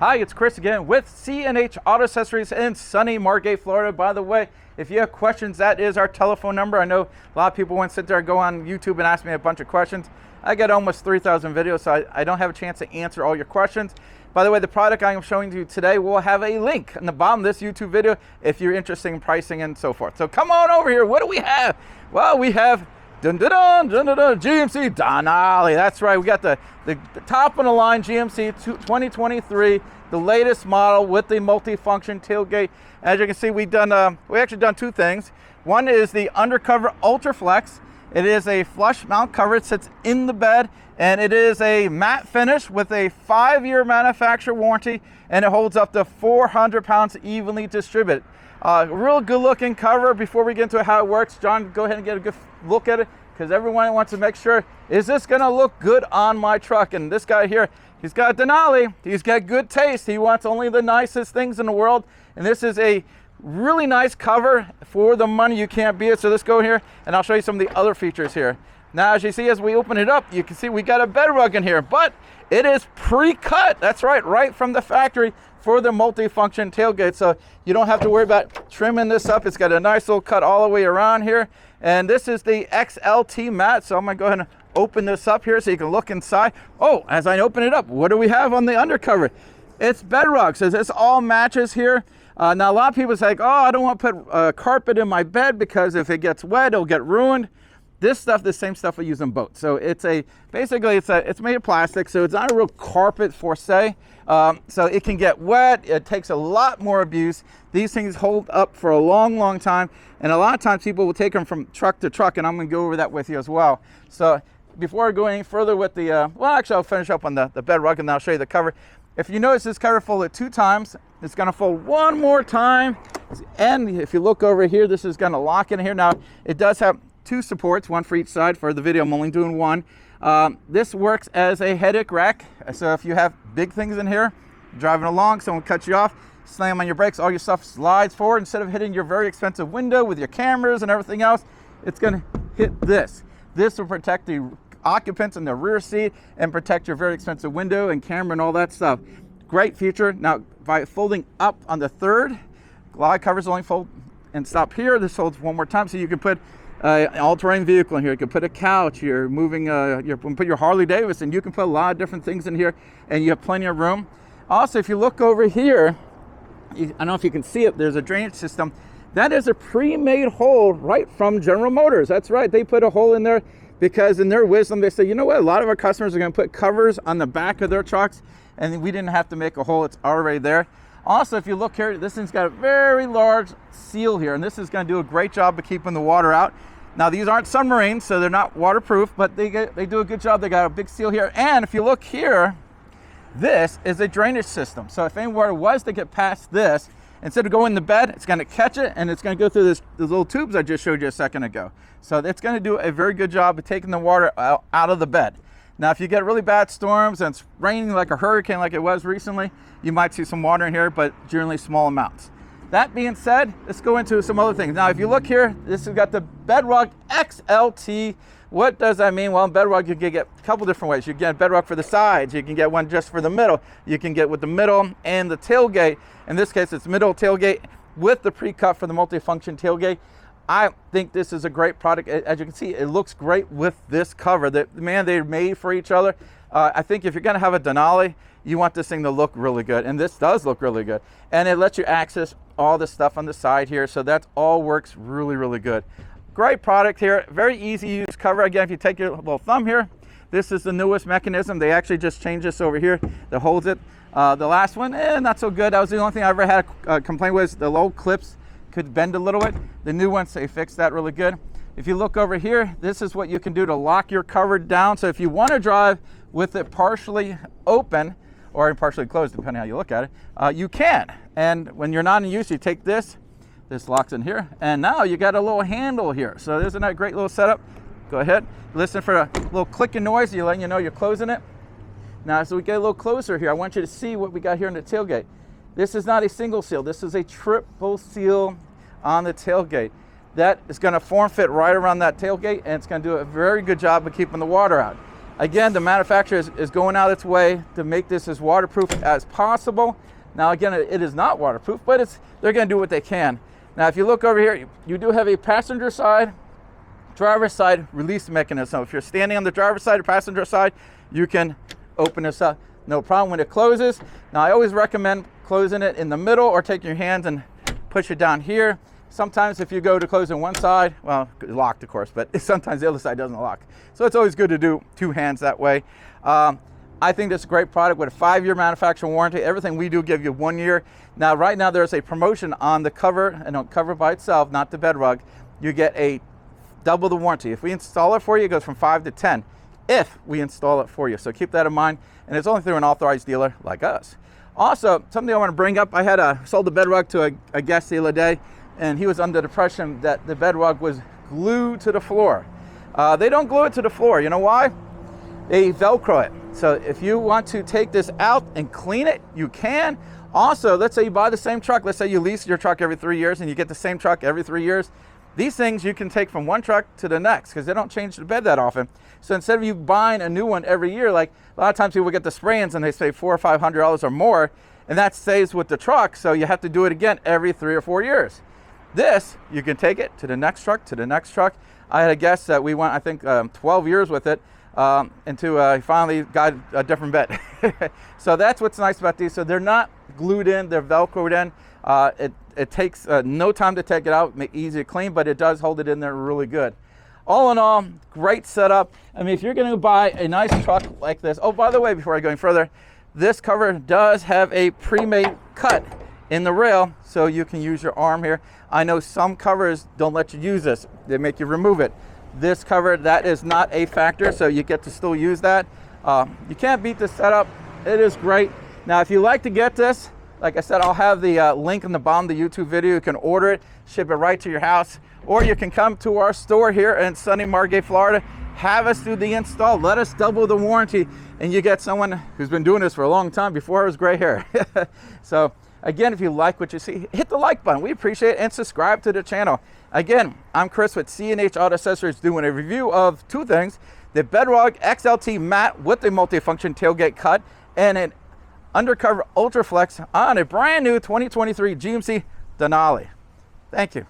Hi, it's Chris again with C&H Auto Accessories in sunny Margate, Florida. By the way, if you have questions, that is our telephone number. I know a lot of people want to sit there and go on YouTube and ask me a bunch of questions. I get almost 3,000 videos, so I don't have a chance to answer all your questions. By the way, the product I am showing you today will have a link in the bottom of this YouTube video if you're interested in pricing and so forth. So come on over here. What do we have? Well, we have GMC Denali. That's right. We got the top of the line GMC 2023, the latest model with the multi-function tailgate. As you can see, we actually done two things. One is the Undercover Ultra Flex. It is a flush mount cover. It sits in the bed, and it is a matte finish with a 5-year manufacturer warranty, and it holds up to 400 pounds evenly distributed. Real good looking cover. Before we get into how it works, John, go ahead and get a good look at it, because everyone wants to make sure, is this gonna look good on my truck? And this guy here, he's got Denali, he's got good taste, he wants only the nicest things in the world, and this is a really nice cover for the money. You can't beat it. So let's go here and I'll show you some of the other features here. Now, as you see, as we open it up, you can see we got a Bedrug in here, but it is pre-cut. That's right from the factory for the multi-function tailgate. So you don't have to worry about trimming this up. It's got a nice little cut all the way around here. And this is the XLT mat. So I'm gonna go ahead and open this up here so you can look inside. Oh, as I open it up, what do we have on the undercover? It's Bedrug. So this all matches here. Now, a lot of people say, oh, I don't want to put carpet in my bed because if it gets wet, it'll get ruined. This stuff, the same stuff we use in boats. So it's made of plastic, so it's not a real carpet for se. So it can get wet. It takes a lot more abuse. These things hold up for a long time, and a lot of times people will take them from truck to truck, and I'm going to go over that with you as well. So before I go any further with the, well, actually I'll finish up on the Bedrug, and then I'll show you the cover. If you notice, this cover folded 2 times. It's going to fold one more time, and if you look over here, this is going to lock in here. Now, it does have 2 supports, one for each side. For the video, I'm only doing one. This works as a headache rack. So if you have big things in here, driving along, someone cuts you off, slam on your brakes, all your stuff slides forward. Instead of hitting your very expensive window with your cameras and everything else, it's going to hit this. This will protect the occupants in the rear seat and protect your very expensive window and camera and all that stuff. Great feature. Now, by folding up on the third, a lot of covers only fold and stop here. This folds one more time, so you can put an all-terrain vehicle in here. You can put a couch. You're moving, you can put your Harley Davidson. You can put a lot of different things in here, and you have plenty of room. Also, if you look over here, I don't know if you can see it, there's a drainage system. That is a pre-made hole right from General Motors. That's right, they put a hole in there because in their wisdom, they say, you know what, a lot of our customers are gonna put covers on the back of their trucks, and we didn't have to make a hole, it's already there. Also, if you look here, this thing's got a very large seal here, and this is gonna do a great job of keeping the water out. Now, these aren't submarines, so they're not waterproof, but they do a good job. They got a big seal here, and if you look here, this is a drainage system. So if any water was to get past this, instead of going in the bed, it's going to catch it, and it's going to go through these little tubes I just showed you a second ago. So it's going to do a very good job of taking the water out of the bed. Now, if you get really bad storms and it's raining like a hurricane like it was recently, you might see some water in here, but generally small amounts. That being said, let's go into some other things. Now, if you look here, this has got the Bedrug XLT. What does that mean? Well, in Bedrug, you can get a couple different ways. You can get Bedrug for the sides. You can get one just for the middle. You can get with the middle and the tailgate. In this case, it's middle tailgate with the pre-cut for the multi-function tailgate. I think this is a great product. As you can see, it looks great with this cover. Man, they're made for each other. I think if you're going to have a Denali, you want this thing to look really good, and this does look really good. And it lets you access all the stuff on the side here, so that all works really good. Great product here, very easy to use cover. Again, if you take your little thumb here, this is the newest mechanism. They actually just changed this over here that holds it. The last one, not so good. That was the only thing I ever had a complaint with. The low clips could bend a little bit. The new ones, they fixed that really good. If you look over here, this is what you can do to lock your cover down. So if you want to drive with it partially open or partially closed, depending how you look at it, you can. And when you're not in use, you take this locks in here, and now you got a little handle here. So isn't that a great little setup? Go ahead, listen for a little clicking noise, letting you know you're closing it. Now, as we get a little closer here, I want you to see what we got here in the tailgate. This is not a single seal, this is a triple seal on the tailgate. That is going to form fit right around that tailgate, and it's going to do a very good job of keeping the water out. Again, the manufacturer is going out its way to make this as waterproof as possible. Now again, it is not waterproof, but they're going to do what they can. Now if you look over here, you do have a passenger side, driver's side release mechanism. So if you're standing on the driver's side or passenger side, you can open this up. No problem when it closes. Now I always recommend closing it in the middle or take your hands and push it down here. Sometimes if you go to close on one side, well, it's locked of course, but sometimes the other side doesn't lock. So it's always good to do two hands that way. I think this is a great product with a 5-year manufacturer warranty. Everything we do give you 1 year. Now right now there's a promotion on the cover, and on cover by itself, not the Bedrug. You get a double the warranty. If we install it for you, it goes from 5 to 10 if we install it for you. So keep that in mind, and it's only through an authorized dealer like us. Also, something I want to bring up, I sold the Bedrug to a guest the other day, and he was under the impression that the Bedrug was glued to the floor. They don't glue it to the floor. You know why? They Velcro it. So if you want to take this out and clean it, you can. Also, let's say you buy the same truck. Let's say you lease your truck every 3 years and you get the same truck every 3 years. These things you can take from one truck to the next because they don't change the bed that often. So instead of you buying a new one every year, like a lot of times people get the spray-ins and they say $400 or $500 or more, and that stays with the truck. So you have to do it again every 3 or 4 years. This, you can take it to the next truck, to the next truck. I had a guest that we went, I think, 12 years with it until he finally got a different bed. So that's what's nice about these. So they're not glued in, they're Velcroed in. It takes no time to take it out, make it easy to clean, but it does hold it in there really good. All in all, great setup. I mean, if you're going to buy a nice truck like this, oh, by the way, before I go any further, this cover does have a pre-made cut in the rail, so you can use your arm here. I know some covers don't let you use this. They make you remove it. This cover, that is not a factor, so you get to still use that. You can't beat this setup. It is great. Now, if you like to get this, like I said, I'll have the link in the bottom of the YouTube video. You can order it, ship it right to your house, or you can come to our store here in sunny Margate, Florida, have us do the install, let us double the warranty, and you get someone who's been doing this for a long time before it was gray hair. So again, if you like what you see, hit the like button. We appreciate it, and subscribe to the channel. Again, I'm Chris with C&H Auto Accessories doing a review of two things: the Bedrug XLT mat with the multifunction tailgate cut and an Undercover Ultra Flex on a brand new 2023 GMC Denali. Thank you.